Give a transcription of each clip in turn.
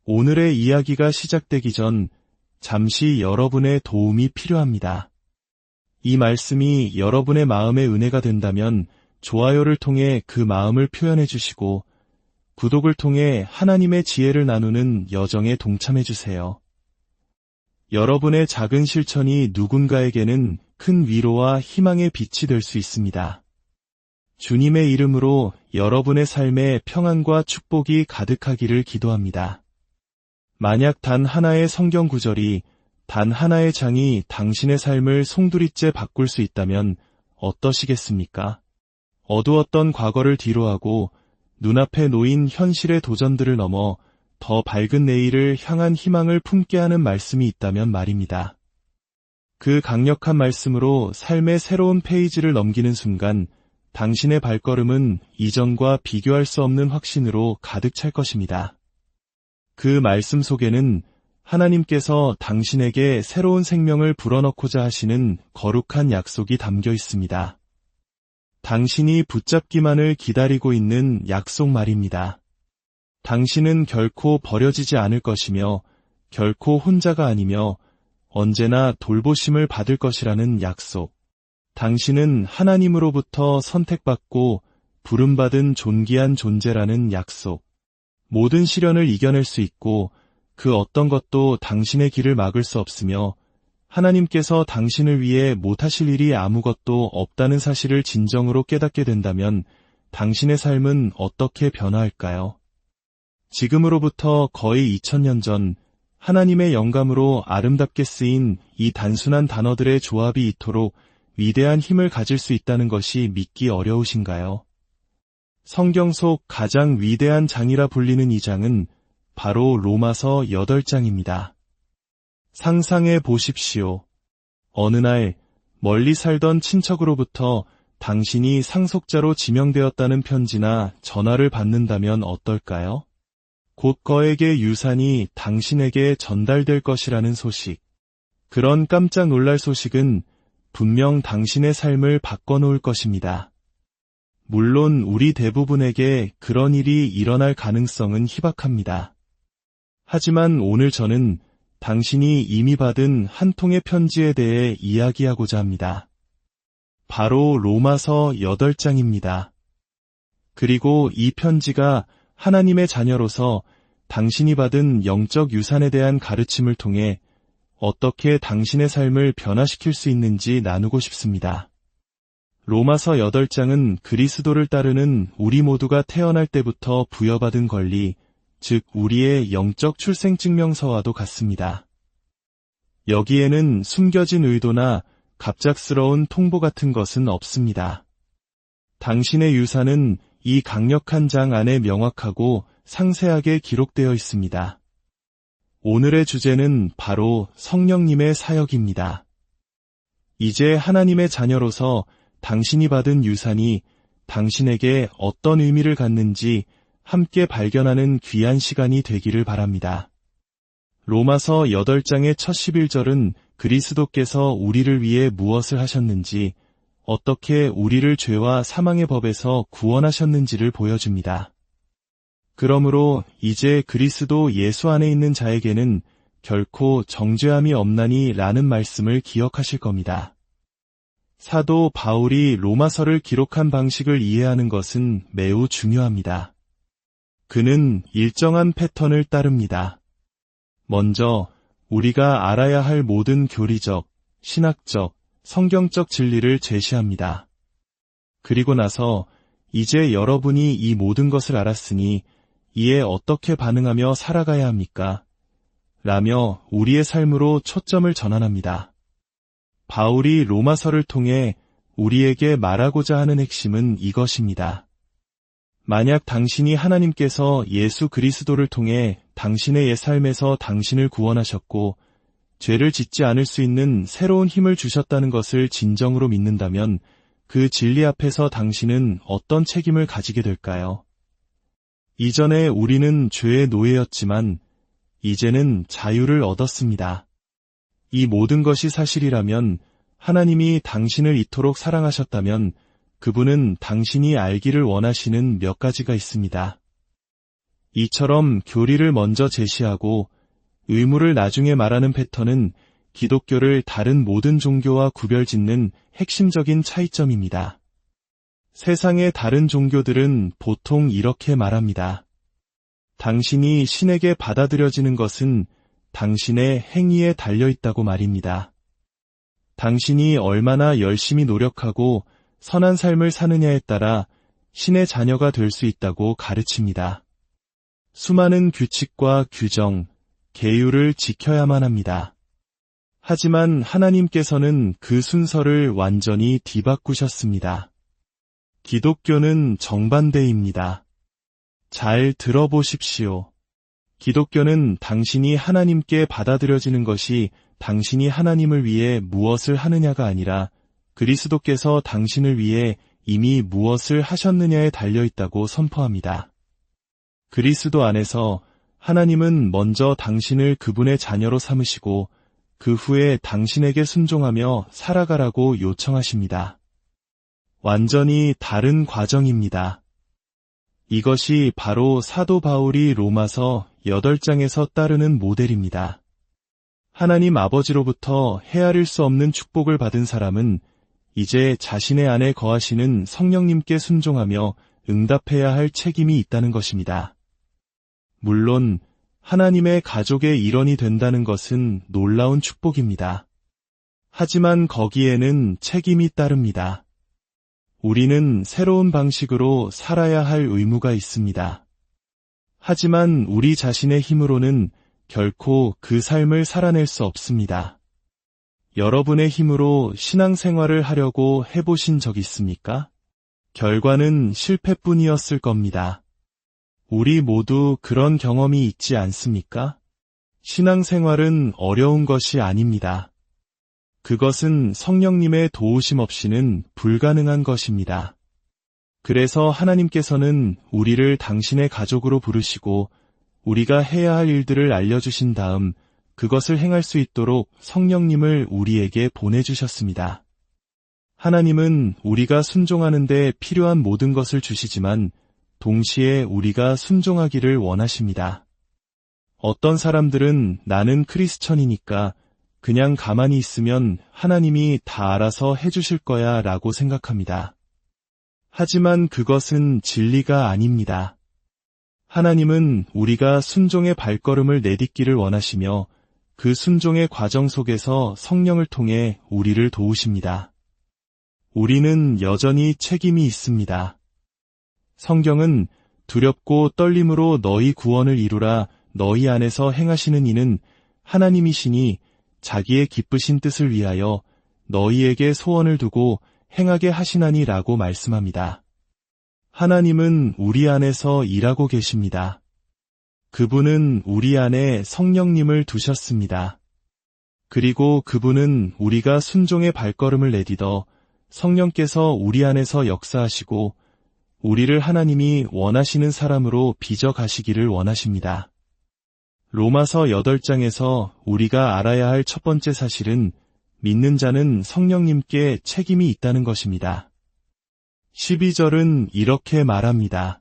오늘의 이야기가 시작되기 전 잠시 여러분의 도움이 필요합니다. 이 말씀이 여러분의 마음의 은혜가 된다면 좋아요를 통해 그 마음을 표현해 주시고 구독을 통해 하나님의 지혜를 나누는 여정에 동참해 주세요. 여러분의 작은 실천이 누군가에게는 큰 위로와 희망의 빛이 될 수 있습니다. 주님의 이름으로 여러분의 삶에 평안과 축복이 가득하기를 기도합니다. 만약 단 하나의 성경 구절이, 단 하나의 장이 당신의 삶을 송두리째 바꿀 수 있다면 어떠시겠습니까? 어두웠던 과거를 뒤로하고 눈앞에 놓인 현실의 도전들을 넘어 더 밝은 내일을 향한 희망을 품게 하는 말씀이 있다면 말입니다. 그 강력한 말씀으로 삶의 새로운 페이지를 넘기는 순간 당신의 발걸음은 이전과 비교할 수 없는 확신으로 가득 찰 것입니다. 그 말씀 속에는 하나님께서 당신에게 새로운 생명을 불어넣고자 하시는 거룩한 약속이 담겨 있습니다. 당신이 붙잡기만을 기다리고 있는 약속 말입니다. 당신은 결코 버려지지 않을 것이며 결코 혼자가 아니며 언제나 돌보심을 받을 것이라는 약속. 당신은 하나님으로부터 선택받고 부름받은 존귀한 존재라는 약속. 모든 시련을 이겨낼 수 있고 그 어떤 것도 당신의 길을 막을 수 없으며 하나님께서 당신을 위해 못하실 일이 아무것도 없다는 사실을 진정으로 깨닫게 된다면 당신의 삶은 어떻게 변화할까요? 지금으로부터 거의 2000년 전 하나님의 영감으로 아름답게 쓰인 이 단순한 단어들의 조합이 이토록 위대한 힘을 가질 수 있다는 것이 믿기 어려우신가요? 성경 속 가장 위대한 장이라 불리는 이 장은 바로 로마서 8장입니다. 상상해 보십시오. 어느 날 멀리 살던 친척으로부터 당신이 상속자로 지명되었다는 편지나 전화를 받는다면 어떨까요? 곧 거액의 유산이 당신에게 전달될 것이라는 소식. 그런 깜짝 놀랄 소식은 분명 당신의 삶을 바꿔놓을 것입니다. 물론 우리 대부분에게 그런 일이 일어날 가능성은 희박합니다. 하지만 오늘 저는 당신이 이미 받은 한 통의 편지에 대해 이야기하고자 합니다. 바로 로마서 8장입니다. 그리고 이 편지가 하나님의 자녀로서 당신이 받은 영적 유산에 대한 가르침을 통해 어떻게 당신의 삶을 변화시킬 수 있는지 나누고 싶습니다. 로마서 8장은 그리스도를 따르는 우리 모두가 태어날 때부터 부여받은 권리, 즉 우리의 영적 출생증명서와도 같습니다. 여기에는 숨겨진 의도나 갑작스러운 통보 같은 것은 없습니다. 당신의 유산은 이 강력한 장 안에 명확하고 상세하게 기록되어 있습니다. 오늘의 주제는 바로 성령님의 사역입니다. 이제 하나님의 자녀로서 당신이 받은 유산이 당신에게 어떤 의미를 갖는지 함께 발견하는 귀한 시간이 되기를 바랍니다. 로마서 8장의 첫 11절은 그리스도께서 우리를 위해 무엇을 하셨는지, 어떻게 우리를 죄와 사망의 법에서 구원하셨는지를 보여줍니다. 그러므로 이제 그리스도 예수 안에 있는 자에게는 결코 정죄함이 없나니 라는 말씀을 기억하실 겁니다. 사도 바울이 로마서를 기록한 방식을 이해하는 것은 매우 중요합니다. 그는 일정한 패턴을 따릅니다. 먼저 우리가 알아야 할 모든 교리적, 신학적, 성경적 진리를 제시합니다. 그리고 나서 이제 여러분이 이 모든 것을 알았으니 이에 어떻게 반응하며 살아가야 합니까? 라며 우리의 삶으로 초점을 전환합니다. 바울이 로마서를 통해 우리에게 말하고자 하는 핵심은 이것입니다. 만약 당신이 하나님께서 예수 그리스도를 통해 당신의 옛 삶에서 당신을 구원하셨고 죄를 짓지 않을 수 있는 새로운 힘을 주셨다는 것을 진정으로 믿는다면 그 진리 앞에서 당신은 어떤 책임을 가지게 될까요? 이전에 우리는 죄의 노예였지만 이제는 자유를 얻었습니다. 이 모든 것이 사실이라면 하나님이 당신을 이토록 사랑하셨다면 그분은 당신이 알기를 원하시는 몇 가지가 있습니다. 이처럼 교리를 먼저 제시하고 의무를 나중에 말하는 패턴은 기독교를 다른 모든 종교와 구별짓는 핵심적인 차이점입니다. 세상의 다른 종교들은 보통 이렇게 말합니다. 당신이 신에게 받아들여지는 것은 당신의 행위에 달려있다고 말입니다. 당신이 얼마나 열심히 노력하고 선한 삶을 사느냐에 따라 신의 자녀가 될 수 있다고 가르칩니다. 수많은 규칙과 규정, 계율을 지켜야만 합니다. 하지만 하나님께서는 그 순서를 완전히 뒤바꾸셨습니다. 기독교는 정반대입니다. 잘 들어보십시오. 기독교는 당신이 하나님께 받아들여지는 것이 당신이 하나님을 위해 무엇을 하느냐가 아니라 그리스도께서 당신을 위해 이미 무엇을 하셨느냐에 달려있다고 선포합니다. 그리스도 안에서 하나님은 먼저 당신을 그분의 자녀로 삼으시고 그 후에 당신에게 순종하며 살아가라고 요청하십니다. 완전히 다른 과정입니다. 이것이 바로 사도 바울이 로마서 8장에서 따르는 모델입니다. 하나님 아버지로부터 헤아릴 수 없는 축복을 받은 사람은 이제 자신의 안에 거하시는 성령님께 순종하며 응답해야 할 책임이 있다는 것입니다. 물론 하나님의 가족의 일원이 된다는 것은 놀라운 축복입니다. 하지만 거기에는 책임이 따릅니다. 우리는 새로운 방식으로 살아야 할 의무가 있습니다. 하지만 우리 자신의 힘으로는 결코 그 삶을 살아낼 수 없습니다. 여러분의 힘으로 신앙생활을 하려고 해보신 적 있습니까? 결과는 실패뿐이었을 겁니다. 우리 모두 그런 경험이 있지 않습니까? 신앙생활은 어려운 것이 아닙니다. 그것은 성령님의 도우심 없이는 불가능한 것입니다. 그래서 하나님께서는 우리를 당신의 가족으로 부르시고 우리가 해야 할 일들을 알려주신 다음 그것을 행할 수 있도록 성령님을 우리에게 보내주셨습니다. 하나님은 우리가 순종하는 데 필요한 모든 것을 주시지만 동시에 우리가 순종하기를 원하십니다. 어떤 사람들은 나는 크리스천이니까 그냥 가만히 있으면 하나님이 다 알아서 해주실 거야 라고 생각합니다. 하지만 그것은 진리가 아닙니다. 하나님은 우리가 순종의 발걸음을 내딛기를 원하시며 그 순종의 과정 속에서 성령을 통해 우리를 도우십니다. 우리는 여전히 책임이 있습니다. 성경은 두렵고 떨림으로 너희 구원을 이루라 너희 안에서 행하시는 이는 하나님이시니 자기의 기쁘신 뜻을 위하여 너희에게 소원을 두고 행하게 하시나니 라고 말씀합니다. 하나님은 우리 안에서 일하고 계십니다. 그분은 우리 안에 성령님을 두셨습니다. 그리고 그분은 우리가 순종의 발걸음을 내딛어 성령께서 우리 안에서 역사하시고 우리를 하나님이 원하시는 사람으로 빚어 가시기를 원하십니다. 로마서 8장에서 우리가 알아야 할 첫 번째 사실은 믿는 자는 성령님께 책임이 있다는 것입니다. 12절은 이렇게 말합니다.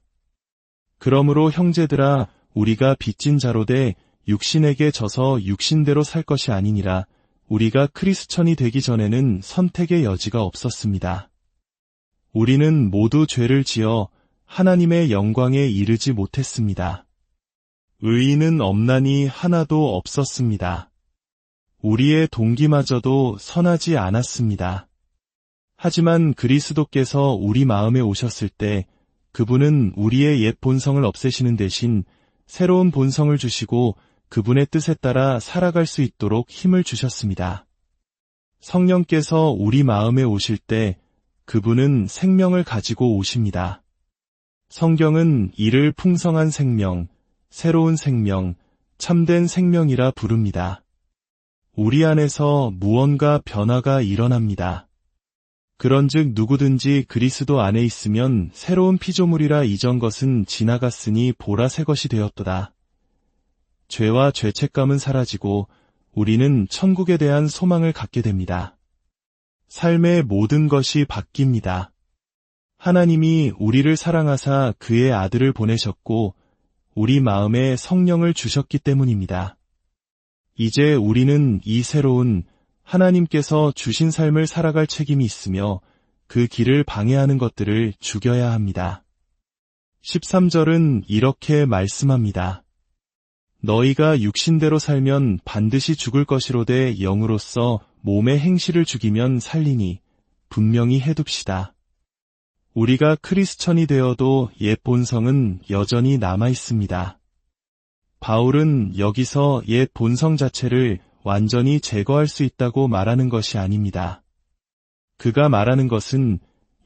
그러므로 형제들아 우리가 빚진 자로 돼 육신에게 져서 육신대로 살 것이 아니니라 우리가 크리스천이 되기 전에는 선택의 여지가 없었습니다. 우리는 모두 죄를 지어 하나님의 영광에 이르지 못했습니다. 의인은 없나니 하나도 없었습니다. 우리의 동기마저도 선하지 않았습니다. 하지만 그리스도께서 우리 마음에 오셨을 때 그분은 우리의 옛 본성을 없애시는 대신 새로운 본성을 주시고 그분의 뜻에 따라 살아갈 수 있도록 힘을 주셨습니다. 성령께서 우리 마음에 오실 때 그분은 생명을 가지고 오십니다. 성경은 이를 풍성한 생명, 새로운 생명, 참된 생명이라 부릅니다. 우리 안에서 무언가 변화가 일어납니다. 그런즉 누구든지 그리스도 안에 있으면 새로운 피조물이라 이전 것은 지나갔으니 보라 새 것이 되었도다. 죄와 죄책감은 사라지고 우리는 천국에 대한 소망을 갖게 됩니다. 삶의 모든 것이 바뀝니다. 하나님이 우리를 사랑하사 그의 아들을 보내셨고 우리 마음에 성령을 주셨기 때문입니다. 이제 우리는 이 새로운 하나님께서 주신 삶을 살아갈 책임이 있으며 그 길을 방해하는 것들을 죽여야 합니다. 13절은 이렇게 말씀합니다. 너희가 육신대로 살면 반드시 죽을 것이로되 영으로서 몸의 행실을 죽이면 살리니 분명히 해둡시다. 우리가 크리스천이 되어도 옛 본성은 여전히 남아 있습니다. 바울은 여기서 옛 본성 자체를 완전히 제거할 수 있다고 말하는 것이 아닙니다. 그가 말하는 것은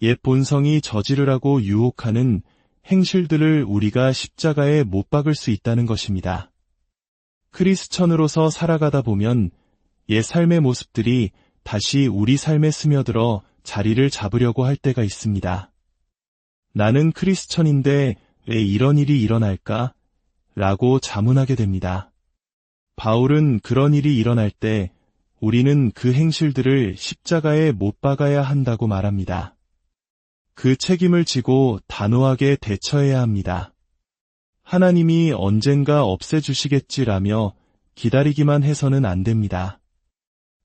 옛 본성이 저지르라고 유혹하는 행실들을 우리가 십자가에 못 박을 수 있다는 것입니다. 크리스천으로서 살아가다 보면 옛 삶의 모습들이 다시 우리 삶에 스며들어 자리를 잡으려고 할 때가 있습니다. 나는 크리스천인데 왜 이런 일이 일어날까? 라고 자문하게 됩니다. 바울은 그런 일이 일어날 때 우리는 그 행실들을 십자가에 못 박아야 한다고 말합니다. 그 책임을 지고 단호하게 대처해야 합니다. 하나님이 언젠가 없애주시겠지라며 기다리기만 해서는 안 됩니다.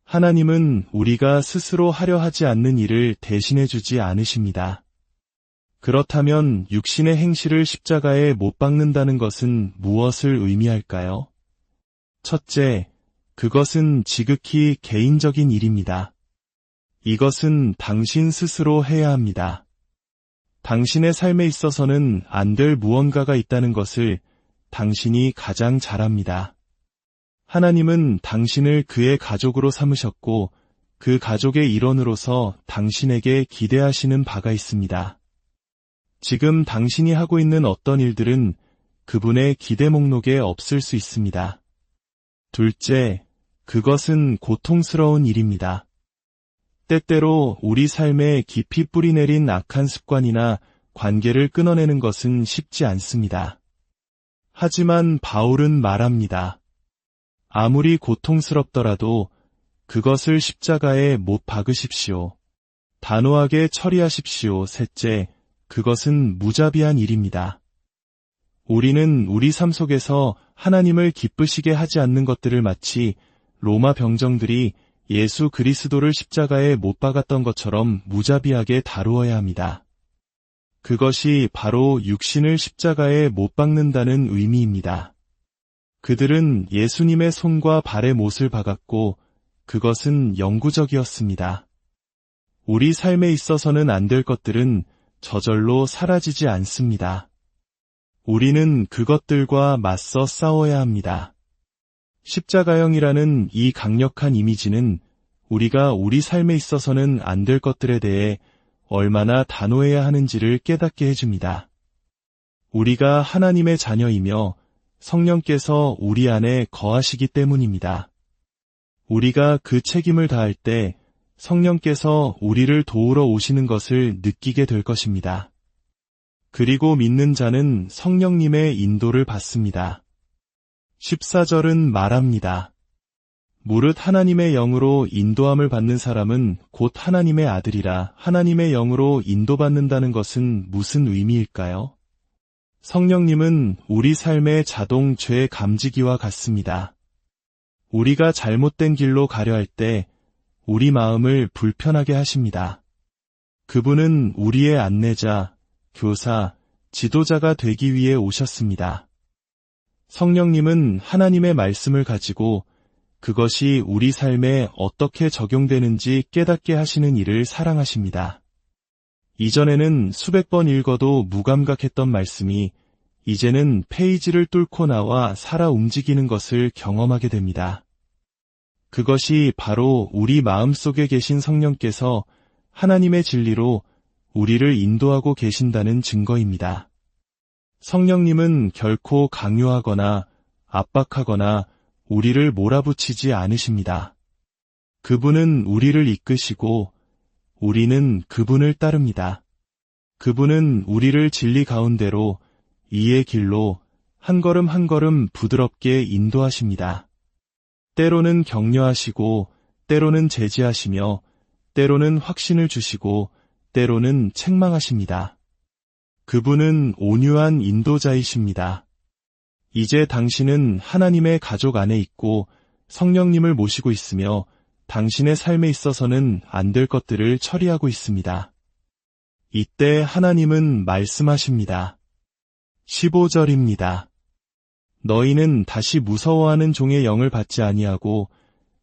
하나님은 우리가 스스로 하려 하지 않는 일을 대신해주지 않으십니다. 그렇다면 육신의 행실을 십자가에 못 박는다는 것은 무엇을 의미할까요? 첫째, 그것은 지극히 개인적인 일입니다. 이것은 당신 스스로 해야 합니다. 당신의 삶에 있어서는 안 될 무언가가 있다는 것을 당신이 가장 잘 압니다. 하나님은 당신을 그의 가족으로 삼으셨고 그 가족의 일원으로서 당신에게 기대하시는 바가 있습니다. 지금 당신이 하고 있는 어떤 일들은 그분의 기대 목록에 없을 수 있습니다. 둘째, 그것은 고통스러운 일입니다. 때때로 우리 삶에 깊이 뿌리내린 악한 습관이나 관계를 끊어내는 것은 쉽지 않습니다. 하지만 바울은 말합니다. 아무리 고통스럽더라도 그것을 십자가에 못 박으십시오. 단호하게 처리하십시오. 셋째, 그것은 무자비한 일입니다. 우리는 우리 삶 속에서 하나님을 기쁘시게 하지 않는 것들을 마치 로마 병정들이 예수 그리스도를 십자가에 못 박았던 것처럼 무자비하게 다루어야 합니다. 그것이 바로 육신을 십자가에 못 박는다는 의미입니다. 그들은 예수님의 손과 발에 못을 박았고 그것은 영구적이었습니다. 우리 삶에 있어서는 안 될 것들은 저절로 사라지지 않습니다. 우리는 그것들과 맞서 싸워야 합니다. 십자가형이라는 이 강력한 이미지는 우리가 우리 삶에 있어서는 안 될 것들에 대해 얼마나 단호해야 하는지를 깨닫게 해줍니다. 우리가 하나님의 자녀이며 성령께서 우리 안에 거하시기 때문입니다. 우리가 그 책임을 다할 때 성령께서 우리를 도우러 오시는 것을 느끼게 될 것입니다. 그리고 믿는 자는 성령님의 인도를 받습니다. 14절은 말합니다. 무릇 하나님의 영으로 인도함을 받는 사람은 곧 하나님의 아들이라. 하나님의 영으로 인도받는다는 것은 무슨 의미일까요? 성령님은 우리 삶의 자동 죄 감지기와 같습니다. 우리가 잘못된 길로 가려 할 때 우리 마음을 불편하게 하십니다. 그분은 우리의 안내자, 교사, 지도자가 되기 위해 오셨습니다. 성령님은 하나님의 말씀을 가지고 그것이 우리 삶에 어떻게 적용되는지 깨닫게 하시는 일을 사랑하십니다. 이전에는 수백 번 읽어도 무감각했던 말씀이 이제는 페이지를 뚫고 나와 살아 움직이는 것을 경험하게 됩니다. 그것이 바로 우리 마음속에 계신 성령께서 하나님의 진리로 우리를 인도하고 계신다는 증거입니다. 성령님은 결코 강요하거나 압박하거나 우리를 몰아붙이지 않으십니다. 그분은 우리를 이끄시고 우리는 그분을 따릅니다. 그분은 우리를 진리 가운데로 이의 길로 한 걸음 한 걸음 부드럽게 인도하십니다. 때로는 격려하시고 때로는 제지하시며 때로는 확신을 주시고 때로는 책망하십니다. 그분은 온유한 인도자이십니다. 이제 당신은 하나님의 가족 안에 있고 성령님을 모시고 있으며 당신의 삶에 있어서는 안 될 것들을 처리하고 있습니다. 이때 하나님은 말씀하십니다. 15절입니다. 너희는 다시 무서워하는 종의 영을 받지 아니하고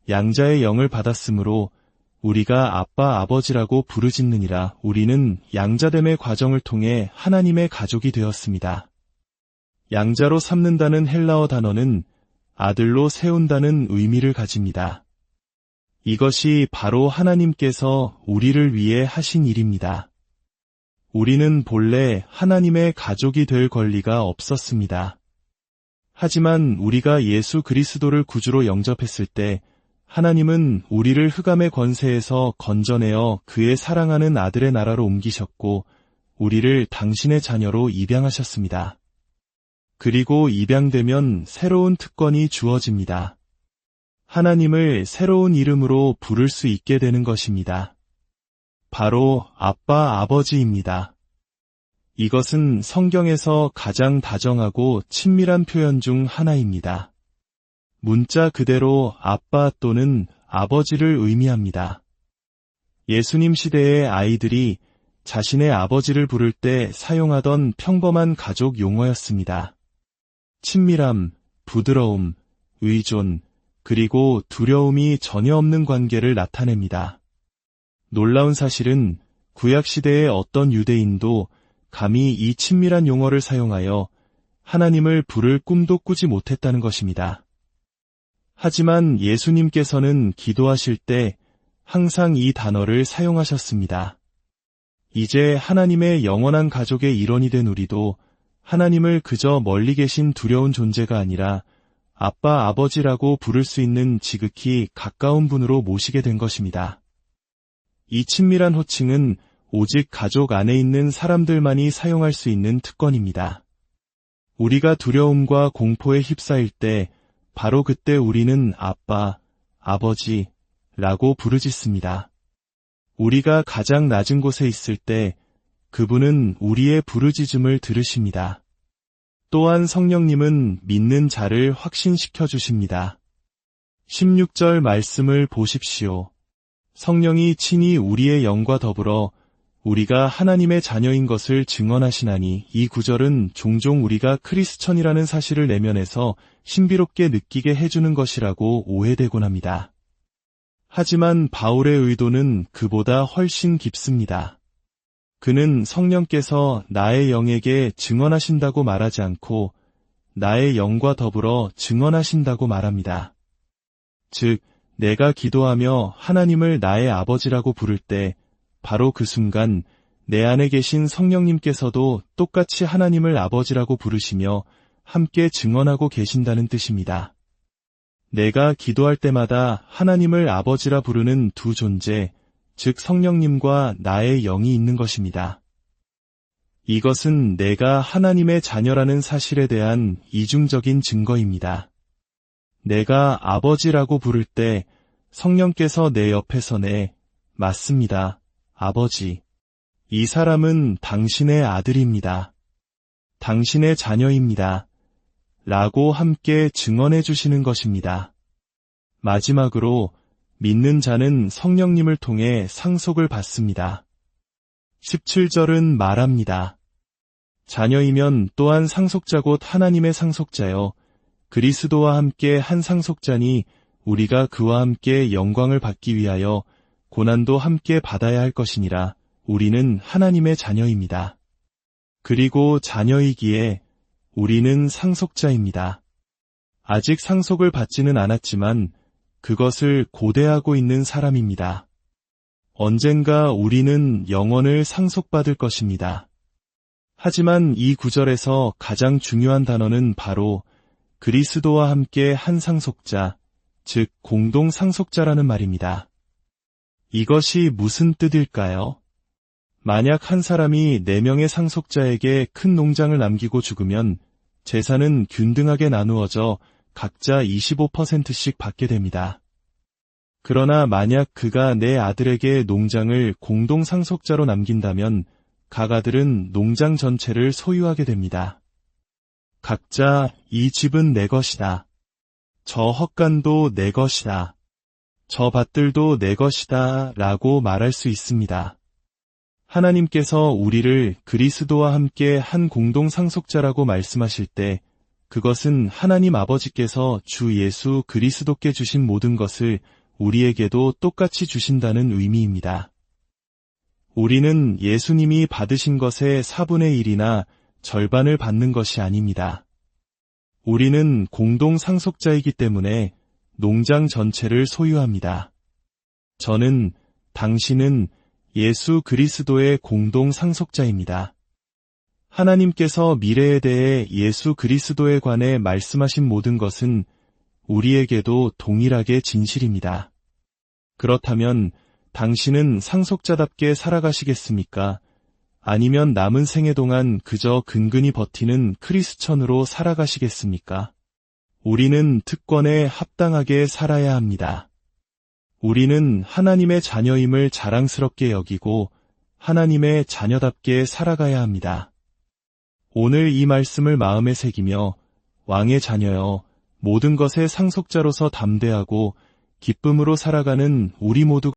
양자의 영을 받았으므로 우리가 아빠 아버지라고 부르짖느니라. 우리는 양자됨의 과정을 통해 하나님의 가족이 되었습니다. 양자로 삼는다는 헬라어 단어는 아들로 세운다는 의미를 가집니다. 이것이 바로 하나님께서 우리를 위해 하신 일입니다. 우리는 본래 하나님의 가족이 될 권리가 없었습니다. 하지만 우리가 예수 그리스도를 구주로 영접했을 때 하나님은 우리를 흑암의 권세에서 건져내어 그의 사랑하는 아들의 나라로 옮기셨고 우리를 당신의 자녀로 입양하셨습니다. 그리고 입양되면 새로운 특권이 주어집니다. 하나님을 새로운 이름으로 부를 수 있게 되는 것입니다. 바로 아빠 아버지입니다. 이것은 성경에서 가장 다정하고 친밀한 표현 중 하나입니다. 문자 그대로 아빠 또는 아버지를 의미합니다. 예수님 시대의 아이들이 자신의 아버지를 부를 때 사용하던 평범한 가족 용어였습니다. 친밀함, 부드러움, 의존, 그리고 두려움이 전혀 없는 관계를 나타냅니다. 놀라운 사실은 구약시대의 어떤 유대인도 감히 이 친밀한 용어를 사용하여 하나님을 부를 꿈도 꾸지 못했다는 것입니다. 하지만 예수님께서는 기도하실 때 항상 이 단어를 사용하셨습니다. 이제 하나님의 영원한 가족의 일원이 된 우리도 하나님을 그저 멀리 계신 두려운 존재가 아니라 아빠 아버지라고 부를 수 있는 지극히 가까운 분으로 모시게 된 것입니다. 이 친밀한 호칭은 오직 가족 안에 있는 사람들만이 사용할 수 있는 특권입니다. 우리가 두려움과 공포에 휩싸일 때 바로 그때 우리는 아빠, 아버지라고 부르짖습니다. 우리가 가장 낮은 곳에 있을 때 그분은 우리의 부르짖음을 들으십니다. 또한 성령님은 믿는 자를 확신시켜 주십니다. 16절 말씀을 보십시오. 성령이 친히 우리의 영과 더불어 우리가 하나님의 자녀인 것을 증언하시나니. 이 구절은 종종 우리가 크리스천이라는 사실을 내면에서 신비롭게 느끼게 해주는 것이라고 오해되곤 합니다. 하지만 바울의 의도는 그보다 훨씬 깊습니다. 그는 성령께서 나의 영에게 증언하신다고 말하지 않고 나의 영과 더불어 증언하신다고 말합니다. 즉, 내가 기도하며 하나님을 나의 아버지라고 부를 때 바로 그 순간 내 안에 계신 성령님께서도 똑같이 하나님을 아버지라고 부르시며 함께 증언하고 계신다는 뜻입니다. 내가 기도할 때마다 하나님을 아버지라 부르는 두 존재, 즉 성령님과 나의 영이 있는 것입니다. 이것은 내가 하나님의 자녀라는 사실에 대한 이중적인 증거입니다. 내가 아버지라고 부를 때 성령께서 내 옆에서 맞습니다. 아버지. 이 사람은 당신의 아들입니다. 당신의 자녀입니다. 라고 함께 증언해 주시는 것입니다. 마지막으로 믿는 자는 성령님을 통해 상속을 받습니다. 17절은 말합니다. 자녀이면 또한 상속자 곧 하나님의 상속자여 그리스도와 함께 한 상속자니 우리가 그와 함께 영광을 받기 위하여 고난도 함께 받아야 할 것이니라. 우리는 하나님의 자녀입니다. 그리고 자녀이기에 우리는 상속자입니다. 아직 상속을 받지는 않았지만 그것을 고대하고 있는 사람입니다. 언젠가 우리는 영원을 상속받을 것입니다. 하지만 이 구절에서 가장 중요한 단어는 바로 그리스도와 함께 한 상속자, 즉 공동 상속자라는 말입니다. 이것이 무슨 뜻일까요? 만약 한 사람이 4명의 상속자에게 큰 농장을 남기고 죽으면 재산은 균등하게 나누어져 각자 25%씩 받게 됩니다. 그러나 만약 그가 내 아들에게 농장을 공동 상속자로 남긴다면 각 아들은 농장 전체를 소유하게 됩니다. 각자 이 집은 내 것이다. 저 헛간도 내 것이다. 저 밭들도 내 것이다 라고 말할 수 있습니다. 하나님께서 우리를 그리스도와 함께 한 공동 상속자라고 말씀하실 때 그것은 하나님 아버지께서 주 예수 그리스도께 주신 모든 것을 우리에게도 똑같이 주신다는 의미입니다. 우리는 예수님이 받으신 것의 4분의 1이나 절반을 받는 것이 아닙니다. 우리는 공동 상속자이기 때문에 농장 전체를 소유합니다. 저는, 당신은 예수 그리스도의 공동 상속자입니다. 하나님께서 미래에 대해 예수 그리스도에 관해 말씀하신 모든 것은 우리에게도 동일하게 진실입니다. 그렇다면 당신은 상속자답게 살아가시겠습니까? 아니면 남은 생애 동안 그저 근근히 버티는 크리스천으로 살아가시겠습니까? 우리는 특권에 합당하게 살아야 합니다. 우리는 하나님의 자녀임을 자랑스럽게 여기고 하나님의 자녀답게 살아가야 합니다. 오늘 이 말씀을 마음에 새기며 왕의 자녀여, 모든 것의 상속자로서 담대하고 기쁨으로 살아가는 우리 모두가